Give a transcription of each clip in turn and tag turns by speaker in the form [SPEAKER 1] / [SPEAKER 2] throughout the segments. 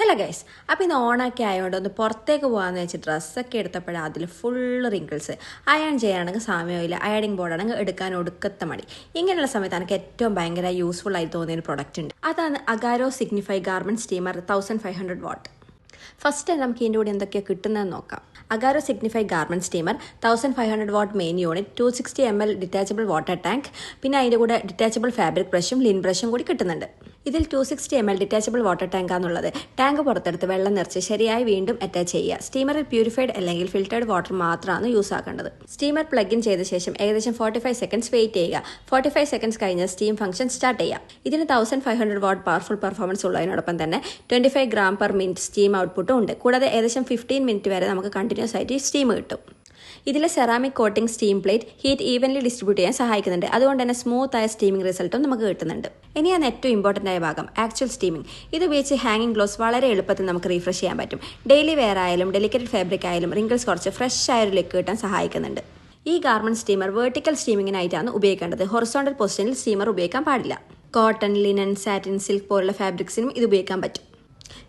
[SPEAKER 1] Hello guys, അപ്പോൾ ഇന്ന് ഓണൊക്കെ ആയതുകൊണ്ട് ഒന്ന് പുറത്തേക്ക് പോകാമെന്ന് വെച്ച് ഡ്രസ്സൊക്കെ എടുത്തപ്പോഴാണ് അതിൽ ഫുൾ റിങ്കിൾസ്. അയൺ ചെയ്യാനാണെങ്കിൽ സമയമില്ല, അയണിങ് ബോർഡാണെങ്കിൽ എടുക്കാൻ ഒടുക്കത്തെ മടി. ഇങ്ങനെയുള്ള സമയത്ത് എനിക്ക് ഏറ്റവും ഭയങ്കര യൂസ്ഫുൾ ആയി തോന്നിയൊരു പ്രൊഡക്റ്റ് ഉണ്ട്. അതാണ് Agaro signify garment steamer 1500 what. First നമുക്ക് ഇതിൻ്റെ കൂടെ എന്തൊക്കെയാണ് കിട്ടുന്നതെന്ന് നോക്കാം. Agaro signify garment steamer 1500 what main unit, 260 ml detachable water tank, പിന്നെ അതിൻ്റെ കൂടെ ഡിറ്റാച്ചബിൾ ഫാബ്രിക് ബ്രഷും ലിൻ ബ്രഷും കൂടി കിട്ടുന്നുണ്ട്. ഇതിൽ 260 ml ഡിറ്റാച്ചബിൾ വാട്ടർ ടാങ്കാന്നുള്ളത്. ടാങ്ക് പുറത്തെടുത്ത് വെള്ളം നിറച്ച് ശരിയായി വീണ്ടും അറ്റാച്ച് ചെയ്യുക. സ്റ്റീമറിൽ പ്യൂരിഫൈഡ് അല്ലെങ്കിൽ ഫിൽറ്റേർഡ് വാട്ടർ മാത്രമാണ് യൂസ് ആക്കേണ്ടത്. സ്റ്റീമർ പ്ലഗ് ഇൻ ചെയ്ത ശേഷം ഏകദേശം 45 സെക്കൻഡ്സ് വെയിറ്റ് ചെയ്യുക. 45 സെക്കൻഡ്സ് കഴിഞ്ഞ് സ്റ്റീം ഫംഗ്ഷൻ സ്റ്റാർട്ട് ചെയ്യാം. ഇതിന് 1500 വാട്ട് പവർഫുൾ പെർഫോമൻസ് ഉള്ളതിനോടൊപ്പം തന്നെ 25 ഗ്രാം പെർ മിനിറ്റ് സ്റ്റീം ഔട്ട്പുട്ടും ഉണ്ട്. കൂടാതെ ഏകദേശം 15 മിനിറ്റ് വരെ നമുക്ക് കണ്ടിന്യൂസ് ആയിട്ട് സ്റ്റീം കിട്ടും. ഇതിലെ ceramic coating steam plate heat evenly distribute ചെയ്യാൻ സഹായിക്കുന്നുണ്ട്. അതുകൊണ്ട് തന്നെ സ്മൂത്ത് ആയ സ്റ്റീമിംഗ് റിസൾട്ടും നമുക്ക് കിട്ടുന്നുണ്ട്. ഇനിയാണ് ഏറ്റവും ഇമ്പോർട്ടൻ്റ് ആയ ഭാഗം, ആക്ച്വൽ സ്റ്റീമിംഗ്. ഇത് ഉപയോഗിച്ച് ഹാങ്ങിങ് ഗ്ലോസ് വളരെ എളുപ്പത്തിൽ നമുക്ക് റീഫ്രഷ് ചെയ്യാൻ പറ്റും. ഡെയിലി വെയർ ആയാലും ഡെലിക്കേറ്റഡ് ഫാബ്രിക് ആയാലും റിങ്കിൾസ് കുറച്ച് ഫ്രഷ് ആയ ഒരു ലുക്ക് കിട്ടാൻ സഹായിക്കുന്നുണ്ട്. ഈ ഗാർമെൻറ്റ് സ്റ്റീമർ വെർട്ടിക്കൽ സ്റ്റീമിങ്ങിനായിട്ടാണ് ഉപയോഗിക്കേണ്ടത്. ഹൊറിസോണ്ടൽ പൊസിഷനിൽ സ്റ്റീമർ ഉപയോഗിക്കാൻ പാടില്ല. കോട്ടൺ, ലിനൻ, സാറ്റിൻ, സിൽക്ക് പോലുള്ള ഫാബ്രിക്സിനും ഇത് ഉപയോഗിക്കാൻ പറ്റും.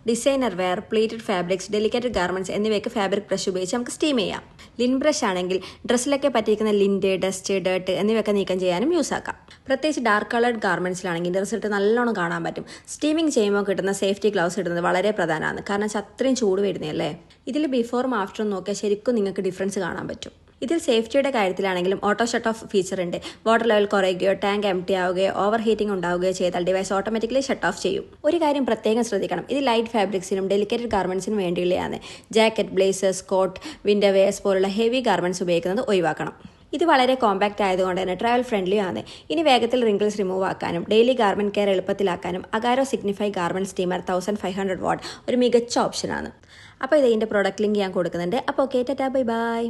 [SPEAKER 1] Designer wear, pleated fabrics, delicated garments എന്നിവയ്ക്ക് ഫാബ്രിക് ബ്രഷ് ഉപയോഗിച്ച് നമുക്ക് സ്റ്റീം ചെയ്യാം. ലിൻ ബ്രഷ് ആണെങ്കിൽ ഡ്രസ്സിലൊക്കെ പറ്റിയിരിക്കുന്ന ലിൻഡ്, ഡസ്റ്റ്, ഡേർട്ട് എന്നിവയൊക്കെ നീക്കം ചെയ്യാനും യൂസ് ആക്കാം. പ്രത്യേകിച്ച് ഡാർക്ക് കളർഡ് ഗാർമെൻറ്റ്സിലാണെങ്കിൽ ഇതിൻ്റെ റിസൾട്ട് നല്ലോണം കാണാൻ പറ്റും. സ്റ്റീമിംഗ് ചെയ്യുമ്പോൾ കിട്ടുന്ന സേഫ്റ്റി ഗ്ലൗസ് ഇടുന്നത് വളരെ പ്രധാനമാണ്. കാരണം അത്രയും ചൂട് വരുന്നതല്ലേ. ഇതിൽ ബിഫോറും ആഫ്റ്ററും നോക്കിയാൽ ശരിക്കും നിങ്ങൾക്ക് ഡിഫറൻസ് കാണാൻ പറ്റും. ഇതിൽ സേഫ്റ്റിയുടെ കാര്യത്തിലാണെങ്കിലും ഓട്ടോ ഷട്ട് ഓഫ് ഫീച്ചർ ഉണ്ട്. വാട്ടർ ലെവൽ കുറയുകയോ ടാങ്ക് എംപ്റ്റി ആവുകയോ ഓവർ ഹീറ്റിംഗ് ഉണ്ടാവുകയോ ചെയ്താൽ ഡിവൈസ് ഓട്ടോമാറ്റിക്കലി ഷട്ട് ഓഫ് ചെയ്യും. ഒരു കാര്യം പ്രത്യേകം ശ്രദ്ധിക്കണം, ഇത് ലൈറ്റ് ഫാബ്രിക്സിനും ഡെലിക്കേറ്റഡ് ഗാർമെൻറ്റ്സിനും വേണ്ടിയുള്ളതാണ്. Jacket, blazers, coat, winter wears പോലുള്ള ഹെവി ഗാർമെൻറ്റ്സ് ഉപയോഗിക്കുന്നത് ഒഴിവാക്കണം. ഇത് വളരെ കോമ്പാക്റ്റ് ആയതുകൊണ്ട് തന്നെ ട്രാവൽ ഫ്രണ്ട്ലി ആണ്. ഇനി വേഗത്തിൽ റിങ്കിൾസ് റിമൂവ് ആക്കാനും ഡെയിലി ഗാർമെൻറ്റ് കെയർ എളുപ്പത്തിലാക്കാനും Agaro signify garment steamer 1500 watt ഒരു മികച്ച ഓപ്ഷനാണ്. അപ്പോൾ ഇതിൻ്റെ പ്രോഡക്റ്റ് ലിങ്ക് ഞാൻ കൊടുക്കുന്നുണ്ട്. അപ്പോൾ ഓക്കെ, ടാറ്റാ, ബൈ ബൈ.